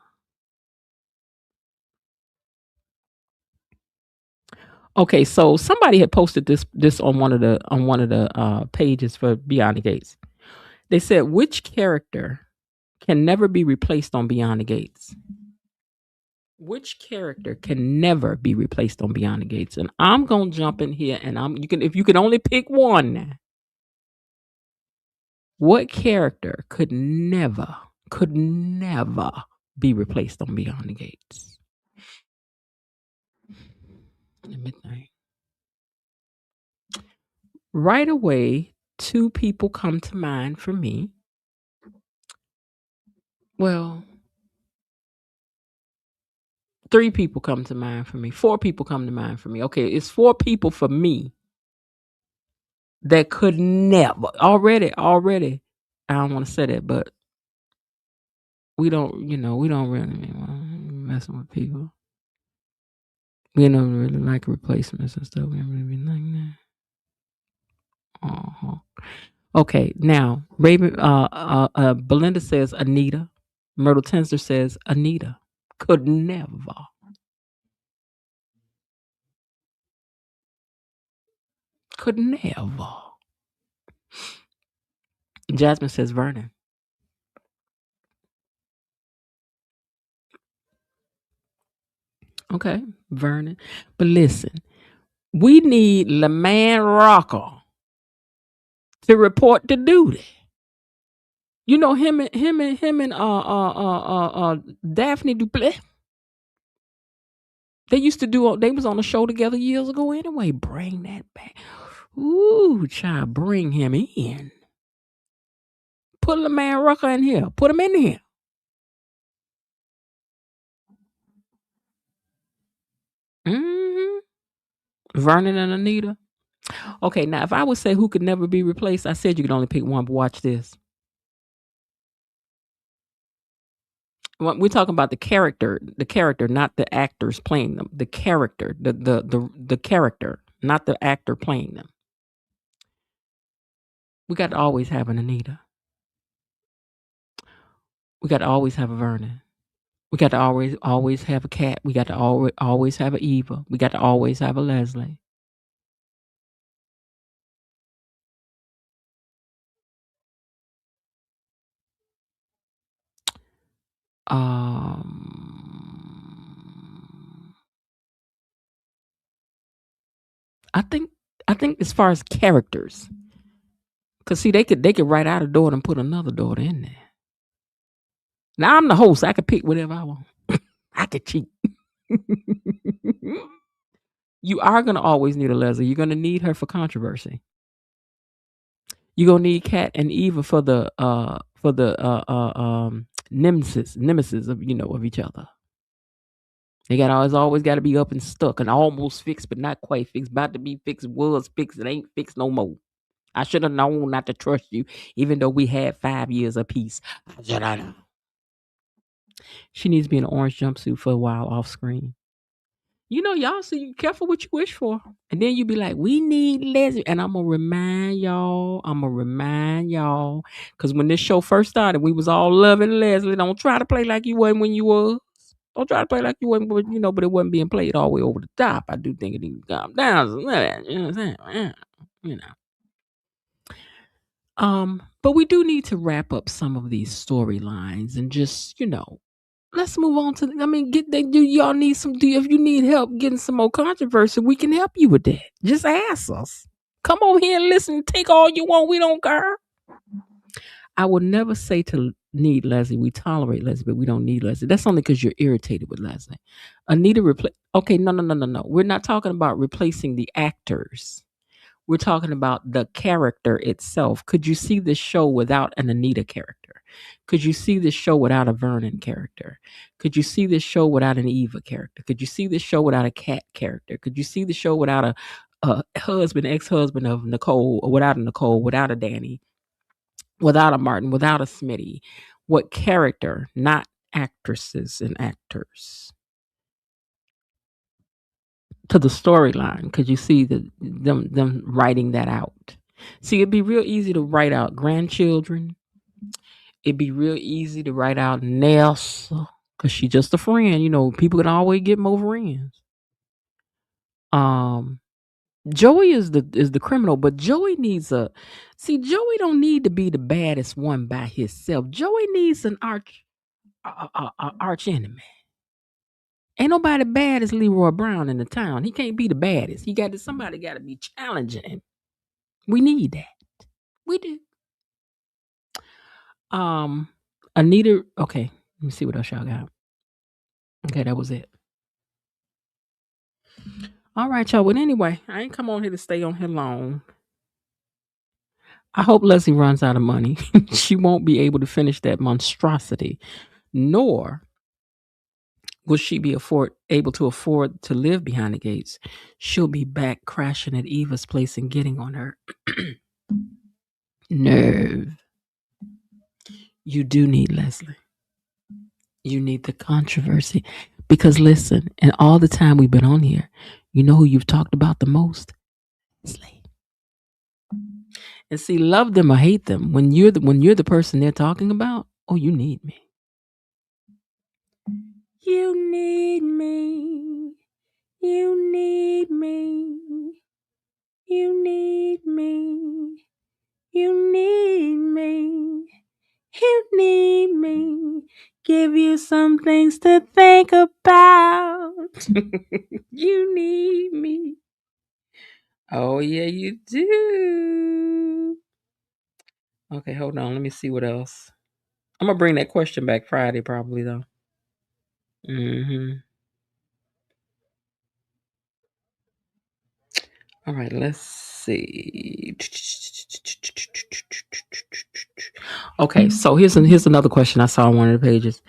[SPEAKER 4] Okay, so somebody had posted this on one of the pages for Beyond the Gates. They said, which character can never be replaced on Beyond the Gates? Which character can never be replaced on Beyond the Gates? And I'm gonna jump in here, and if you can only pick one, what character could never be replaced on Beyond the Gates? Let me think. Right away, two people come to mind for me. Well, three people come to mind for me. Four people come to mind for me. Okay, it's four people for me that could never already. I don't want to say that, but we don't really messing with people. We don't really like replacements and stuff. We don't really like that. Okay, now Raven, Belinda says Anita. Myrtle Tensor says Anita. Could never. Could never. Jasmine says Vernon. Okay, Vernon. But listen, we need LeMan Rockwell to report to duty. You know him and Daphne Duplessis. They used to they was on the show together years ago anyway. Bring that back. Ooh, child, bring him in. Put LeMan Rockwell in here. Put him in here. Vernon and Anita. Okay, now if I would say who could never be replaced, I said you could only pick one, but watch this. We're talking about the character, not the actors playing them. The character, the character, not the actor playing them. We got to always have an Anita. We got to always have a Vernon. We got to always have a Cat. We got to always have a Eva. We got to always have a Leslie. I think as far as characters, because see, they could write out a daughter and put another daughter in there. Now I'm the host. I could pick whatever I want. I could cheat. You are gonna always need a Leslie. You're gonna need her for controversy. You're gonna need Kat and Eva for the nemesis of of each other. They got always got to be up and stuck and almost fixed, but not quite fixed. About to be fixed, was fixed, it ain't fixed no more. I should have known not to trust you, even though we had 5 years apiece. I should have known. She needs to be in an orange jumpsuit for a while off screen. Y'all, so you careful what you wish for. And then you be like, we need Leslie. And I'm going to remind y'all, because when this show first started, we was all loving Leslie. Don't try to play like you wasn't when you was. Don't try to play like you wasn't, but it wasn't being played all the way over the top. I do think it needs to calm down. You know what I'm saying? But we do need to wrap up some of these storylines and just, let's move on to. Do y'all need some? If you need help getting some more controversy, we can help you with that. Just ask us. Come on here and listen. Take all you want. We don't care. I would never say to need Leslie. We tolerate Leslie, but we don't need Leslie. That's only because you're irritated with Leslie. Anita replace. Okay, no. We're not talking about replacing the actors. We're talking about the character itself. Could you see this show without an Anita character? Could you see this show without a Vernon character? Could you see this show without an Eva character? Could you see this show without a Kat character? Could you see the show without a ex-husband of Nicole, or without a Nicole, without a Danny, without a Martin, without a Smitty? What character, not actresses and actors? To the storyline, could you see them writing that out? See, it'd be real easy to write out grandchildren. It'd be real easy to write out Nelsa, because she's just a friend. People can always get more friends. Joey is the criminal, but Joey needs Joey don't need to be the baddest one by himself. Joey needs an arch enemy. Ain't nobody bad as Leroy Brown in the town. He can't be the baddest. Somebody got to be challenging him. We need that. We do. Anita. Okay, let me see what else y'all got. Okay, that was it. All right, y'all. But anyway, I ain't come on here to stay on here long. I hope Leslie runs out of money. She won't be able to finish that monstrosity, nor will she be able to afford to live behind the gates. She'll be back crashing at Eva's place and getting on her nerve. You do need Leslie. You need the controversy. Because listen, and all the time we've been on here, you know who you've talked about the most? Leslie. And see, love them or hate them, when you're the person they're talking about, oh, you need me. You need me. You need me. You need me. You need me. You need me. Give you some things to think about. You need me. Oh, yeah, you do. Okay, hold on. Let me see what else. I'm going to bring that question back Friday probably, though. All right, let's see. Okay, so here's another question I saw on one of the pages.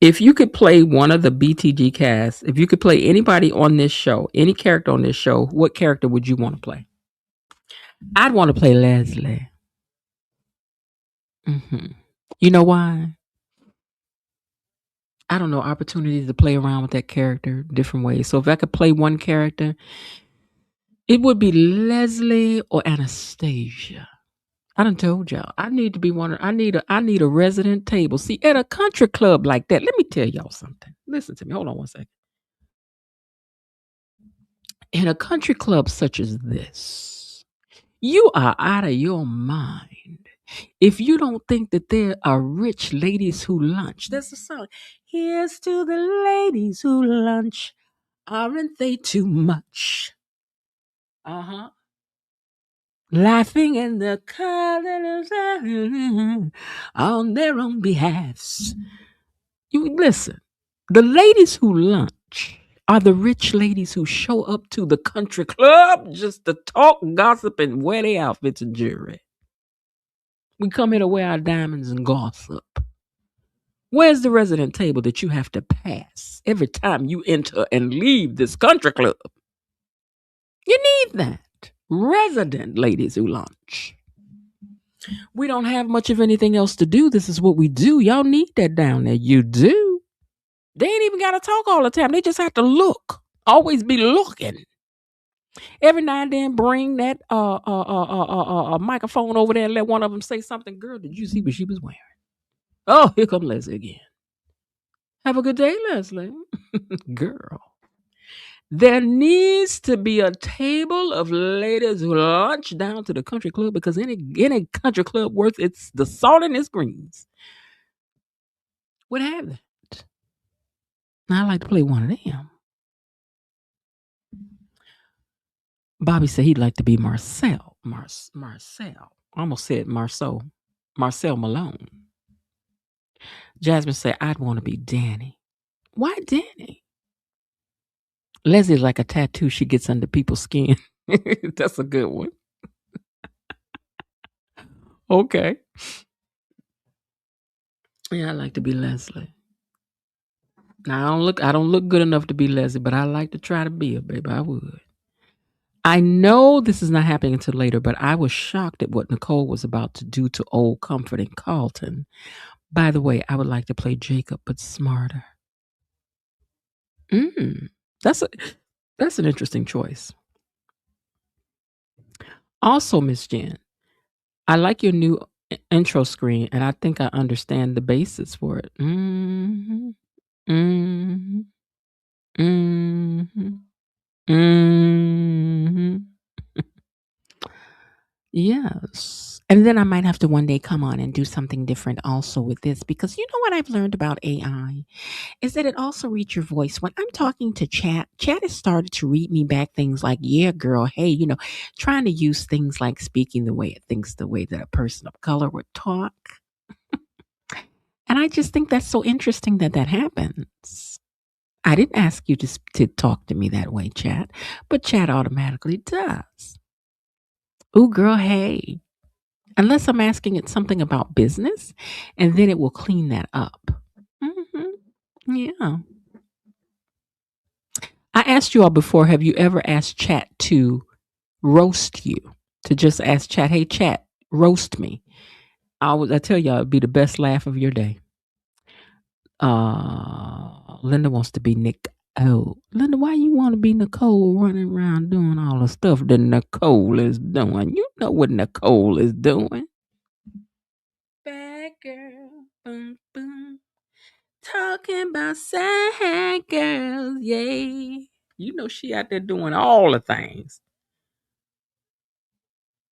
[SPEAKER 4] If you could play one of the BTG cast, if you could play anybody on this show, any character on this show, what character would you want to play? I'd want to play Leslie. You know why? I don't know, opportunities to play around with that character different ways. So if I could play one character, it would be Leslie or Anastasia. I done told y'all, I need to be I need a resident table. See, at a country club like that, let me tell y'all something. Listen to me. Hold on one second. In a country club such as this, you are out of your mind if you don't think that there are rich ladies who lunch. There's a song. Here's to the ladies who lunch. Aren't they too much? Laughing in the colors on their own behalves. You listen. The ladies who lunch are the rich ladies who show up to the country club just to talk, gossip, and wear their outfits and jewelry. We come here to wear our diamonds and gossip. Where's the resident table that you have to pass every time you enter and leave this country club? You need that. Resident ladies who lunch. We don't have much of anything else to do. This is what we do. Y'all need that down there. You do. They ain't even got to talk all the time. They just have to look. Always be looking. Every now and then bring that microphone over there and let one of them say something. Girl, did you see what she was wearing? Oh, here come Leslie again. Have a good day, Leslie. Girl. There needs to be a table of ladies who lunch down to the country club because any country club worth it's the salt in its greens would have that. Now, I like to play one of them. Bobby said he'd like to be Marcel. Marcel. I almost said Marceau. Marcel Malone. Jasmine said, I'd want to be Danny. Why Danny? Leslie's like a tattoo she gets under people's skin. That's a good one. Okay. Yeah, I like to be Leslie. Now I don't look good enough to be Leslie, but I like to try to be her, baby. I would. I know this is not happening until later, but I was shocked at what Nicole was about to do to Old Comfort and Carlton. By the way, I would like to play Jacob, but smarter. That's an interesting choice. Also, Miss Jen, I like your new intro screen, and I think I understand the basis for it. Yes. And then I might have to one day come on and do something different also with this, because you know what I've learned about AI is that it also reads your voice. When I'm talking to chat has started to read me back things like, yeah, girl, hey, trying to use things like speaking the way it thinks, the way that a person of color would talk. And I just think that's so interesting that happens. I didn't ask you to talk to me that way, chat, but chat automatically does. Ooh, girl, hey. Unless I'm asking it something about business, and then it will clean that up. Yeah. I asked you all before, have you ever asked chat to roast you? To just ask chat, hey, chat, roast me. I tell y'all, it'd be the best laugh of your day. Linda wants to be Nick. Oh, Linda, why you want to be Nicole running around doing all the stuff that Nicole is doing? You know what Nicole is doing. Bad girl, boom, boom. Talking about sad girls, yay. You know she out there doing all the things.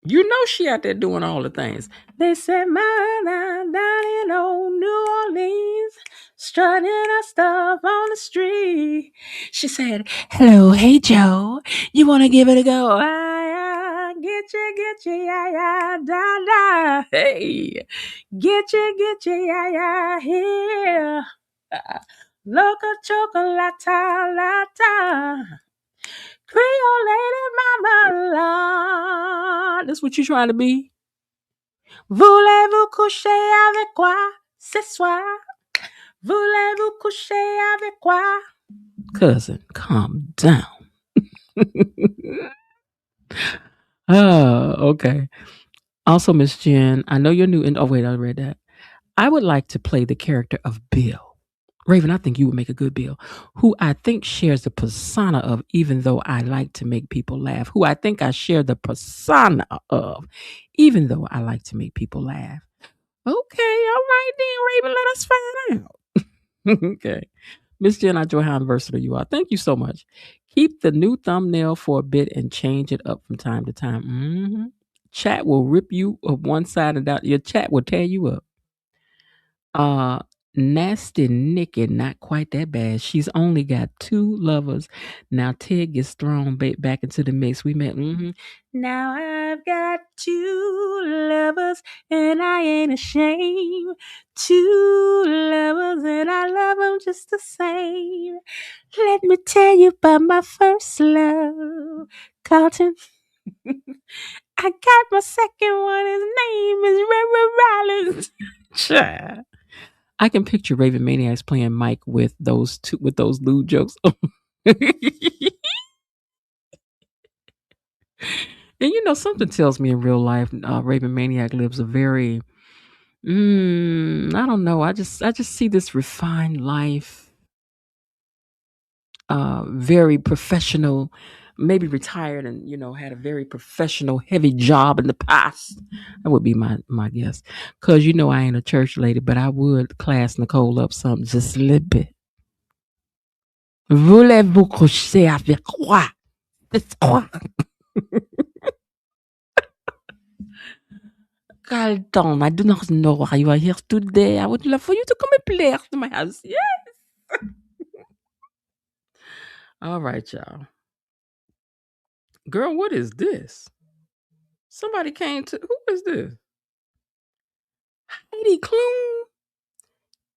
[SPEAKER 4] You know she out there doing all the things. They said, mother down in old New Orleans, strutting her stuff on the street. She said, hello, hey, Joe, you want to give it a go? Get you, yeah, da, da. Hey, get you, yeah, here. Loca chocolata, lata. Creole lady mama la. That's what you trying to be? Voulez-vous coucher avec moi ce soir? Voulez-vous coucher avec moi? Cousin, calm down. Okay. Also, Miss Jen, I know you're new. Oh, wait, I read that. I would like to play the character of Bill. Raven, I think you would make a good Bill, who I think shares the persona of, even though I like to make people laugh, who I think I share the persona of, even though I like to make people laugh. Okay, all right then, Raven, let us find out. Okay. Miss Jen, I enjoy how versatile you are. Thank you so much. Keep the new thumbnail for a bit and change it up from time to time. Chat will rip you up one side and down. Your chat will tear you up. Nasty Nikki, not quite that bad. She's only got 2 lovers. Now Ted gets thrown back into the mix. We met. Now I've got 2 lovers and I ain't ashamed. 2 lovers and I love them just the same. Let me tell you about my first love, Carlton. I got my second one. His name is Reverend Rollins. Child. I can picture Raven Maniacs playing Mike with those lewd jokes. And something tells me in real life, Raven Maniac lives a very, I don't know. I just see this refined life, very professional, maybe retired and had a very professional, heavy job in the past. That would be my guess. Cause I ain't a church lady, but I would class Nicole up something just a little bit. Voulez-vous coucher avec quoi? C'est quoi? Carlton, I do not know why you are here today. I would love for you to come and play to my house. Yes. All right, y'all. Girl, what is this? Somebody came to. Who is this? Heidi Klum.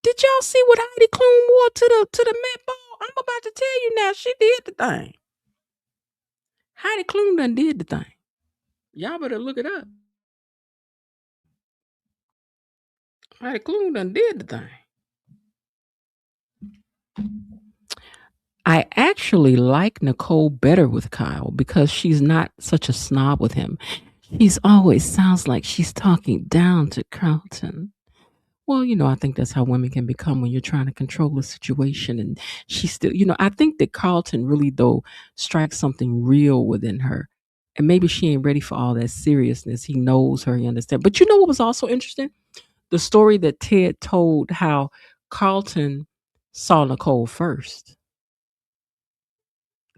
[SPEAKER 4] Did y'all see what Heidi Klum wore to the Met Ball? I'm about to tell you now. She did the thing. Heidi Klum done did the thing. Y'all better look it up. Heidi Klum done did the thing. I actually like Nicole better with Kyle because she's not such a snob with him. She's always sounds like she's talking down to Carlton. Well, I think that's how women can become when you're trying to control a situation. And she still, I think that Carlton really, though, strikes something real within her. And maybe she ain't ready for all that seriousness. He knows her, he understands. But what was also interesting? The story that Ted told how Carlton saw Nicole first.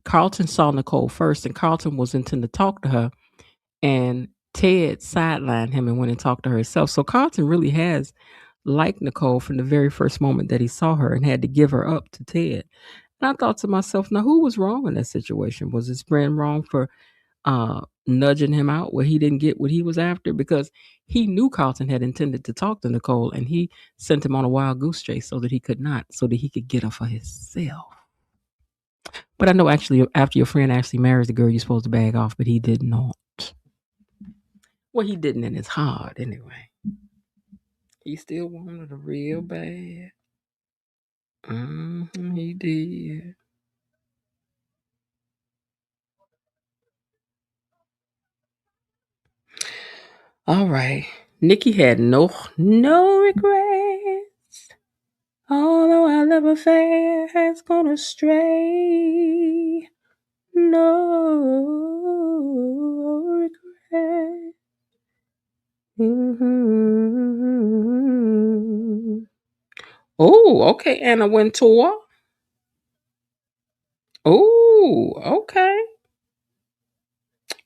[SPEAKER 4] Carlton saw Nicole first, and Carlton was intending to talk to her. And Ted sidelined him and went and talked to her himself. So Carlton really has liked Nicole from the very first moment that he saw her and had to give her up to Ted. And I thought to myself, now who was wrong in that situation? Was his friend wrong for nudging him out where he didn't get what he was after? Because he knew Carlton had intended to talk to Nicole and he sent him on a wild goose chase so that he could get her for himself. But I know actually after your friend actually marries the girl, you're supposed to bag off, but he did not. Well, he didn't in his heart anyway. He still wanted her real bad. He did. All right. Nikki had no regrets. Although our love affair has gone astray. No regrets. Oh, okay, Anna Wintour. Oh, okay.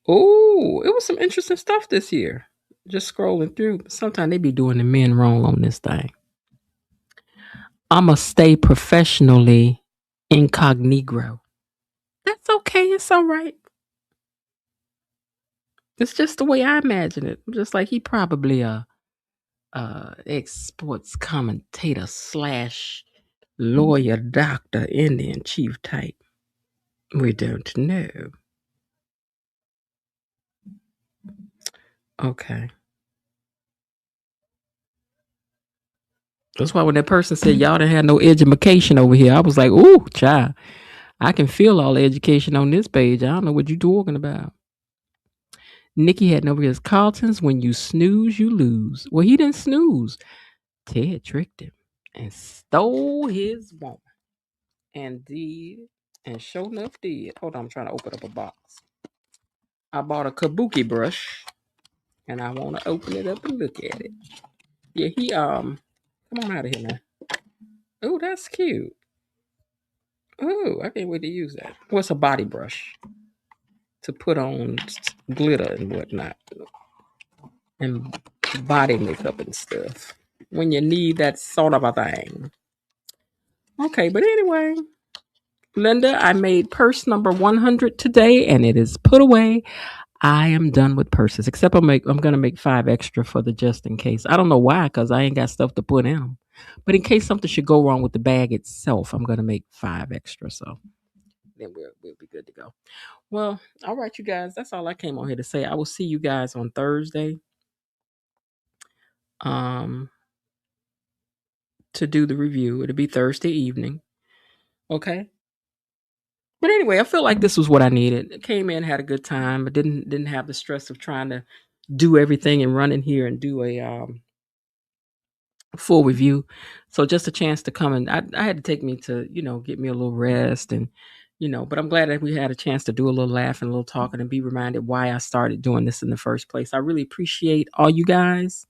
[SPEAKER 4] Oh, it was some interesting stuff this year. Just scrolling through. Sometimes they be doing the men wrong on this thing. I'ma stay professionally incognito. That's okay. It's all right. It's just the way I imagine it. Just like he probably a ex-sports commentator / lawyer, doctor, Indian chief type. We don't know. Okay. That's why when that person said y'all didn't have no education over here, I was like, ooh, child, I can feel all the education on this page. I don't know what you're talking about. Nikki had over his Carlton's when you snooze, you lose. Well, he didn't snooze. Ted tricked him and stole his woman. And did. And sure enough did. Hold on, I'm trying to open up a box. I bought a kabuki brush. And I want to open it up and look at it. Yeah, he, come on out of here now. Oh, that's cute. Oh, I can't wait to use that. What's a body brush? To put on glitter and whatnot. And body makeup and stuff. when you need that sort of a thing. Okay, but anyway, Linda, I made purse number 100 today, and it is put away. I am done with purses, except I'm gonna make 5 extra for the just in case. I don't know why, because I ain't got stuff to put in them. But in case something should go wrong with the bag itself, I'm gonna make 5 extra. So then we'll be good to go. Well, all right, you guys. That's all I came on here to say. I will see you guys on Thursday. To do the review. It'll be Thursday evening. Okay. But anyway, I feel like this was what I needed. I came in, had a good time, but didn't have the stress of trying to do everything and run in here and do a full review. So just a chance to come and I had to take me to, get me a little rest and but I'm glad that we had a chance to do a little laugh and a little talking and be reminded why I started doing this in the first place. I really appreciate all you guys.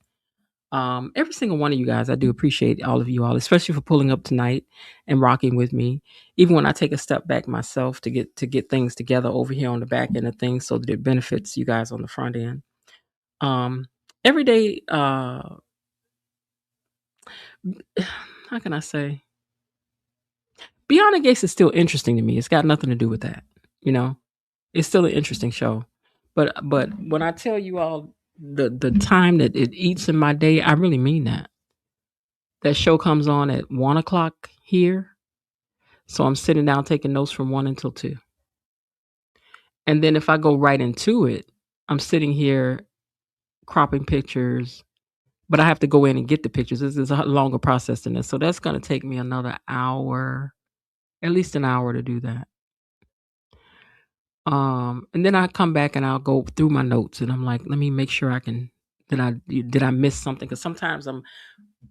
[SPEAKER 4] Every single one of you guys, I do appreciate all of you all, especially for pulling up tonight and rocking with me. Even when I take a step back myself to get things together over here on the back end of things, so that it benefits you guys on the front end. Every day, how can I say? Beyond the Gates is still interesting to me. It's got nothing to do with that, It's still an interesting show, but when I tell you all the time that it eats in my day, I really mean that. That show comes on at 1:00 here. So I'm sitting down taking notes from 1 until 2. And then if I go right into it, I'm sitting here cropping pictures, but I have to go in and get the pictures. This is a longer process than this. So that's going to take me another hour, at least an hour to do that. And then I come back and I'll go through my notes and I'm like, let me make sure did I miss something? Because sometimes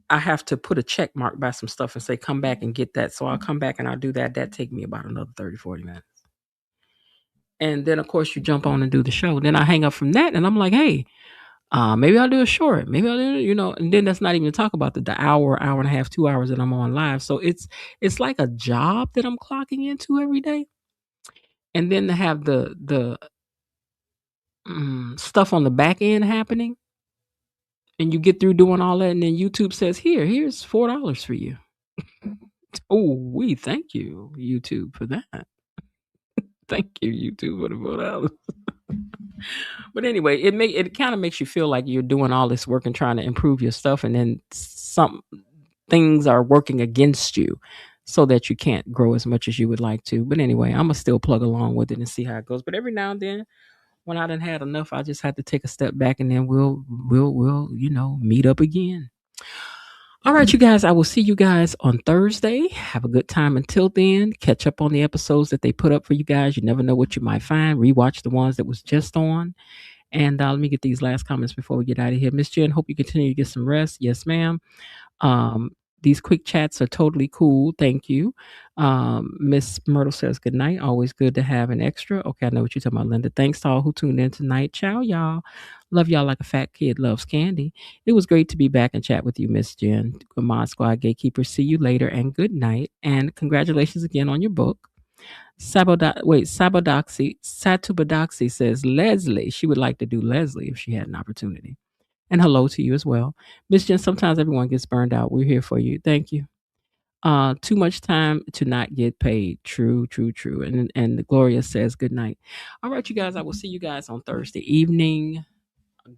[SPEAKER 4] I have to put a check mark by some stuff and say, come back and get that. So I'll come back and I'll do that. That take me about another 30, 40 minutes. And then, of course, you jump on and do the show. Then I hang up from that and I'm like, hey, maybe I'll do a short. Maybe I'll do, and then that's not even to talk about the hour and a half, 2 hours that I'm on live. So it's like a job that I'm clocking into every day. And then to have the stuff on the back end happening. And you get through doing all that, and then YouTube says, here's $4 for you. Oh, we thank you, YouTube, for that. Thank you, YouTube, for the $4. But anyway, it kind of makes you feel like you're doing all this work and trying to improve your stuff, and then some things are working against you so that you can't grow as much as you would like to. But anyway, I'm going to still plug along with it and see how it goes. But every now and then, when I done had enough, I just had to take a step back and then we'll meet up again. All right, you guys, I will see you guys on Thursday. Have a good time until then. Catch up on the episodes that they put up for you guys. You never know what you might find. Rewatch the ones that was just on. And let me get these last comments before we get out of here. Miss Jen, hope you continue to get some rest. Yes, ma'am. These quick chats are totally cool. Thank you. Miss Myrtle says good night. Always good to have an extra. Okay, I know what you're talking about, Linda. Thanks to all who tuned in tonight. Ciao, y'all. Love y'all like a fat kid loves candy. It was great to be back and chat with you, Miss Jen. Mod Squad Gatekeeper. See you later and good night. And congratulations again on your book. Satubadoxy says Leslie. She would like to do Leslie if she had an opportunity. And hello to you as well. Miss Jen, sometimes everyone gets burned out. We're here for you. Thank you. Too much time to not get paid. True. And Gloria says good night. All right, you guys, I will see you guys on Thursday evening.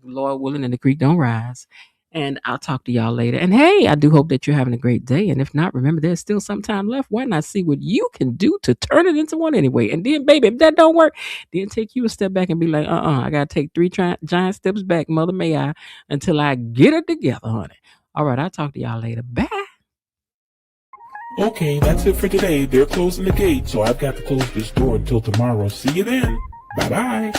[SPEAKER 4] Lord willing, and the creek don't rise. And I'll talk to y'all later. And hey, I do hope that you're having a great day. And if not, remember, there's still some time left. Why not see what you can do to turn it into one anyway? And then, baby, if that don't work, then take you a step back and be like, I got to take 3 giant steps back, mother may I, until I get it together, honey. All right, I'll talk to y'all later. Bye.
[SPEAKER 5] Okay, that's it for today. They're closing the gate, so I've got to close this door until tomorrow. See you then. Bye-bye.